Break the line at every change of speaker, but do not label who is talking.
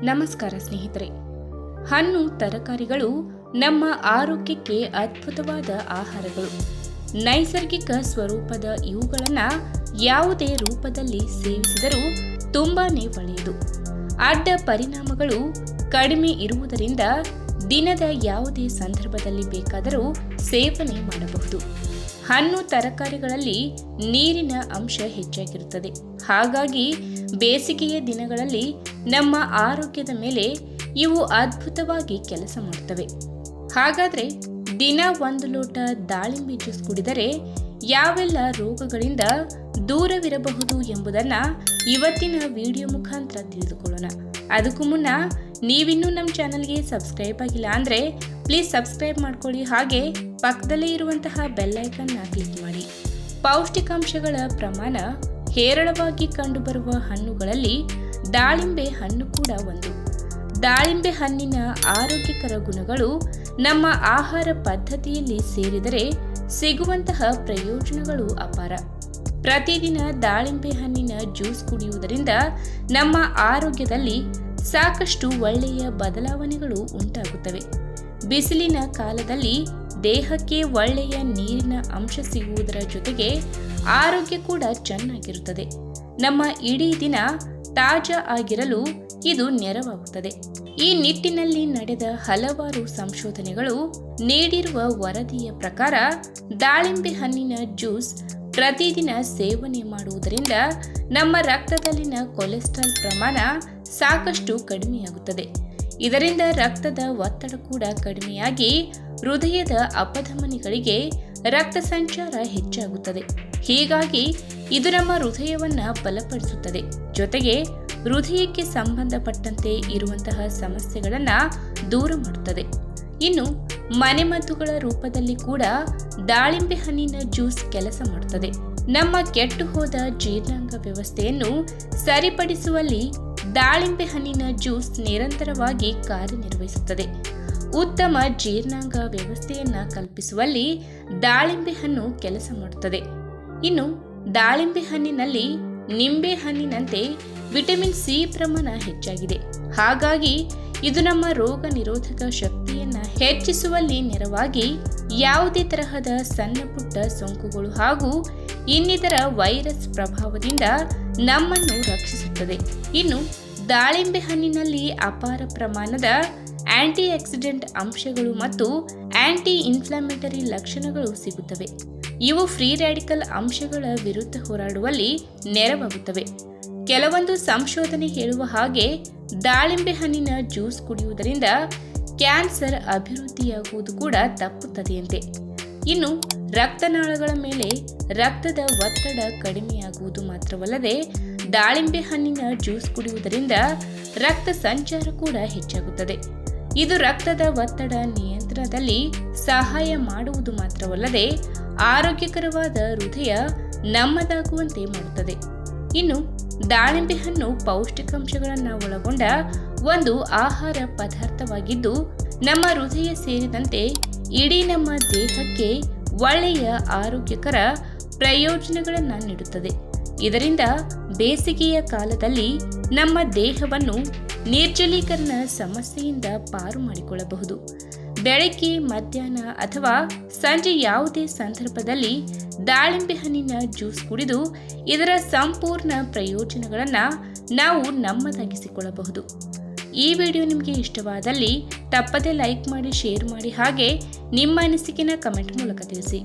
ನಮಸ್ಕಾರ ಸ್ನೇಹಿತರೆ. ಹಣ್ಣು ತರಕಾರಿಗಳು ನಮ್ಮ ಆರೋಗ್ಯಕ್ಕೆ ಅದ್ಭುತವಾದ ಆಹಾರಗಳು. ನೈಸರ್ಗಿಕ ಸ್ವರೂಪದ ಇವುಗಳನ್ನು ಯಾವುದೇ ರೂಪದಲ್ಲಿ ಸೇವಿಸಿದರೂ ತುಂಬಾನೇ ಒಳ್ಳೆಯದು. ಅಡ್ಡ ಪರಿಣಾಮಗಳು ಕಡಿಮೆ ಇರುವುದರಿಂದ ದಿನದ ಯಾವುದೇ ಸಂದರ್ಭದಲ್ಲಿ ಬೇಕಾದರೂ ಸೇವನೆ ಮಾಡಬಹುದು. ಹಣ್ಣು ತರಕಾರಿಗಳಲ್ಲಿ ನೀರಿನ ಅಂಶ ಹೆಚ್ಚಾಗಿರುತ್ತದೆ. ಹಾಗಾಗಿ ಬೇಸಿಗೆಯ ದಿನಗಳಲ್ಲಿ ನಮ್ಮ ಆರೋಗ್ಯದ ಮೇಲೆ ಇವು ಅದ್ಭುತವಾಗಿ ಕೆಲಸ ಮಾಡುತ್ತವೆ. ಹಾಗಾದರೆ ದಿನ 1 ಲೋಟ ದಾಳಿಂಬೆ ಜ್ಯೂಸ್ ಕುಡಿದರೆ ಯಾವೆಲ್ಲ ರೋಗಗಳಿಂದ ದೂರವಿರಬಹುದು ಎಂಬುದನ್ನು ಇವತ್ತಿನ ವಿಡಿಯೋ ಮುಖಾಂತರ ತಿಳಿದುಕೊಳ್ಳೋಣ. ಅದಕ್ಕೂ ಮುನ್ನ ನೀವಿನ್ನೂ ನಮ್ಮ ಚಾನಲ್ಗೆ ಸಬ್ಸ್ಕ್ರೈಬ್ ಆಗಿಲ್ಲ ಅಂದರೆ ಪ್ಲೀಸ್ ಸಬ್ಸ್ಕ್ರೈಬ್ ಮಾಡ್ಕೊಳ್ಳಿ. ಹಾಗೆ ಪಕ್ಕದಲ್ಲೇ ಇರುವಂತಹ ಬೆಲ್ ಐಕನ್ನ ಕ್ಲಿಕ್ ಮಾಡಿ. ಪೌಷ್ಟಿಕಾಂಶಗಳ ಪ್ರಮಾಣ ಹೇರಳವಾಗಿ ಕಂಡುಬರುವ ಹಣ್ಣುಗಳಲ್ಲಿ ದಾಳಿಂಬೆ ಹಣ್ಣು ಕೂಡ ಒಂದು. ದಾಳಿಂಬೆ ಹಣ್ಣಿನ ಆರೋಗ್ಯಕರ ಗುಣಗಳು ನಮ್ಮ ಆಹಾರ ಪದ್ಧತಿಯಲ್ಲಿ ಸೇರಿದರೆ ಸಿಗುವಂತಹ ಪ್ರಯೋಜನಗಳು ಅಪಾರ. ಪ್ರತಿದಿನ ದಾಳಿಂಬೆ ಹಣ್ಣಿನ ಜ್ಯೂಸ್ ಕುಡಿಯುವುದರಿಂದ ನಮ್ಮ ಆರೋಗ್ಯದಲ್ಲಿ ಸಾಕಷ್ಟು ಒಳ್ಳೆಯ ಬದಲಾವಣೆಗಳು ಉಂಟಾಗುತ್ತವೆ. ಬಿಸಿಲಿನ ಕಾಲದಲ್ಲಿ ದೇಹಕ್ಕೆ ಒಳ್ಳೆಯ ನೀರಿನ ಅಂಶ ಸಿಗುವುದರ ಜೊತೆಗೆ ಆರೋಗ್ಯ ಕೂಡ ಚೆನ್ನಾಗಿರುತ್ತದೆ. ನಮ್ಮ ಇಡೀ ದಿನ ತಾಜಾ ಆಗಿರಲು ಇದು ನೆರವಾಗುತ್ತದೆ. ಈ ನಿಟ್ಟಿನಲ್ಲಿ ನಡೆದ ಹಲವಾರು ಸಂಶೋಧನೆಗಳು ನೀಡಿರುವ ವರದಿಯ ಪ್ರಕಾರ ದಾಳಿಂಬೆ ಹಣ್ಣಿನ ಜ್ಯೂಸ್ ಪ್ರತಿದಿನ ಸೇವನೆ ಮಾಡುವುದರಿಂದ ನಮ್ಮ ರಕ್ತದಲ್ಲಿನ ಕೊಲೆಸ್ಟ್ರಾಲ್ ಪ್ರಮಾಣ ಸಾಕಷ್ಟು ಕಡಿಮೆಯಾಗುತ್ತದೆ. ಇದರಿಂದ ರಕ್ತದ ಒತ್ತಡ ಕೂಡ ಕಡಿಮೆಯಾಗಿ ಹೃದಯದ ಅಪಧಮನಿಗಳಿಗೆ ರಕ್ತ ಸಂಚಾರ ಹೆಚ್ಚಾಗುತ್ತದೆ. ಹೀಗಾಗಿ ಇದು ನಮ್ಮ ಹೃದಯವನ್ನು ಬಲಪಡಿಸುತ್ತದೆ. ಜೊತೆಗೆ ಹೃದಯಕ್ಕೆ ಸಂಬಂಧಪಟ್ಟಂತೆ ಇರುವಂತಹ ಸಮಸ್ಯೆಗಳನ್ನು ದೂರ ಮಾಡುತ್ತದೆ. ಇನ್ನು ಮನೆಮದ್ದುಗಳ ರೂಪದಲ್ಲಿ ಕೂಡ ದಾಳಿಂಬೆ ಹಣ್ಣಿನ ಜ್ಯೂಸ್ ಕೆಲಸ ಮಾಡುತ್ತದೆ. ನಮ್ಮ ಕೆಟ್ಟು ಹೋದ ಜೀರ್ಣಾಂಗ ವ್ಯವಸ್ಥೆಯನ್ನು ಸರಿಪಡಿಸುವಲ್ಲಿ ದಾಳಿಂಬೆ ಹಣ್ಣಿನ ಜ್ಯೂಸ್ ನಿರಂತರವಾಗಿ ಕಾರ್ಯನಿರ್ವಹಿಸುತ್ತದೆ. ಉತ್ತಮ ಜೀರ್ಣಾಂಗ ವ್ಯವಸ್ಥೆಯನ್ನು ಕಲ್ಪಿಸುವಲ್ಲಿ ದಾಳಿಂಬೆ ಹಣ್ಣು ಕೆಲಸ ಮಾಡುತ್ತದೆ. ಇನ್ನು ದಾಳಿಂಬೆ ಹಣ್ಣಿನಲ್ಲಿ ನಿಂಬೆ ಹಣ್ಣಿನಂತೆ ವಿಟಮಿನ್ ಸಿ ಪ್ರಮಾಣ ಹೆಚ್ಚಾಗಿದೆ. ಹಾಗಾಗಿ ಇದು ನಮ್ಮ ರೋಗ ನಿರೋಧಕ ಶಕ್ತಿಯನ್ನು ಹೆಚ್ಚಿಸುವಲ್ಲಿ ನೆರವಾಗಿ ಯಾವುದೇ ತರಹದ ಸಣ್ಣ ಪುಟ್ಟ ಸೋಂಕುಗಳು ಹಾಗೂ ಇನ್ನಿತರ ವೈರಸ್ ಪ್ರಭಾವದಿಂದ ನಮ್ಮನ್ನು ರಕ್ಷಿಸುತ್ತದೆ. ಇನ್ನು ದಾಳಿಂಬೆ ಹಣ್ಣಿನಲ್ಲಿ ಅಪಾರ ಪ್ರಮಾಣದ ಆಂಟಿ ಆಕ್ಸಿಡೆಂಟ್ ಅಂಶಗಳು ಮತ್ತು ಆಂಟಿ ಇನ್ಫ್ಲಮೇಟರಿ ಲಕ್ಷಣಗಳು ಸಿಗುತ್ತವೆ. ಇವು ಫ್ರೀ ರ್ಯಾಡಿಕಲ್ ಅಂಶಗಳ ವಿರುದ್ಧ ಹೋರಾಡುವಲ್ಲಿ ನೆರವಾಗುತ್ತವೆ. ಕೆಲವೊಂದು ಸಂಶೋಧನೆ ಹೇಳುವ ಹಾಗೆ ದಾಳಿಂಬೆ ಹಣ್ಣಿನ ಜ್ಯೂಸ್ ಕುಡಿಯುವುದರಿಂದ ಕ್ಯಾನ್ಸರ್ ಅಭಿವೃದ್ಧಿಯಾಗುವುದು ಕೂಡ ತಪ್ಪುತ್ತದೆಯಂತೆ. ಇನ್ನು ರಕ್ತನಾಳಗಳ ಮೇಲೆ ರಕ್ತದ ಒತ್ತಡ ಕಡಿಮೆಯಾಗುವುದು ಮಾತ್ರವಲ್ಲದೆ ದಾಳಿಂಬೆ ಹಣ್ಣಿನ ಜ್ಯೂಸ್ ಕುಡಿಯುವುದರಿಂದ ರಕ್ತ ಸಂಚಾರ ಕೂಡ ಹೆಚ್ಚಾಗುತ್ತದೆ. ಇದು ರಕ್ತದ ಒತ್ತಡ ನಿಯಂತ್ರಣದಲ್ಲಿ ಸಹಾಯ ಮಾಡುವುದು ಮಾತ್ರವಲ್ಲದೆ ಆರೋಗ್ಯಕರವಾದ ಹೃದಯ ನಮ್ಮದಾಗುವಂತೆ ಮಾಡುತ್ತದೆ. ಇನ್ನು ದಾಳಿಂಬೆ ಹಣ್ಣು ಪೌಷ್ಟಿಕಾಂಶಗಳನ್ನು ಒಳಗೊಂಡ ಒಂದು ಆಹಾರ ಪದಾರ್ಥವಾಗಿದ್ದು ನಮ್ಮ ಹೃದಯ ಸೇರಿದಂತೆ ಇಡೀ ನಮ್ಮ ದೇಹಕ್ಕೆ ಒಳ್ಳೆಯ ಆರೋಗ್ಯಕರ ಪ್ರಯೋಜನಗಳನ್ನು ನೀಡುತ್ತದೆ. ಇದರಿಂದ ಬೇಸಿಗೆಯ ಕಾಲದಲ್ಲಿ ನಮ್ಮ ದೇಹವನ್ನು ನಿರ್ಜಲೀಕರಣ ಸಮಸ್ಯೆಯಿಂದ ಪಾರು ಮಾಡಿಕೊಳ್ಳಬಹುದು. ಬೆಳಗ್ಗೆ, ಮಧ್ಯಾಹ್ನ ಅಥವಾ ಸಂಜೆ ಯಾವುದೇ ಸಂದರ್ಭದಲ್ಲಿ ದಾಳಿಂಬೆ ಹಣ್ಣಿನ ಜ್ಯೂಸ್ ಕುಡಿದು ಇದರ ಸಂಪೂರ್ಣ ಪ್ರಯೋಜನಗಳನ್ನು ನಾವು ನಮ್ಮದಾಗಿಸಿಕೊಳ್ಳಬಹುದು. ಈ ವಿಡಿಯೋ ನಿಮಗೆ ಇಷ್ಟವಾದಲ್ಲಿ ತಪ್ಪದೇ ಲೈಕ್ ಮಾಡಿ, ಶೇರ್ ಮಾಡಿ, ಹಾಗೆ ನಿಮ್ಮ ಅನಿಸಿಕೆನ ಕಮೆಂಟ್ ಮೂಲಕ ತಿಳಿಸಿ.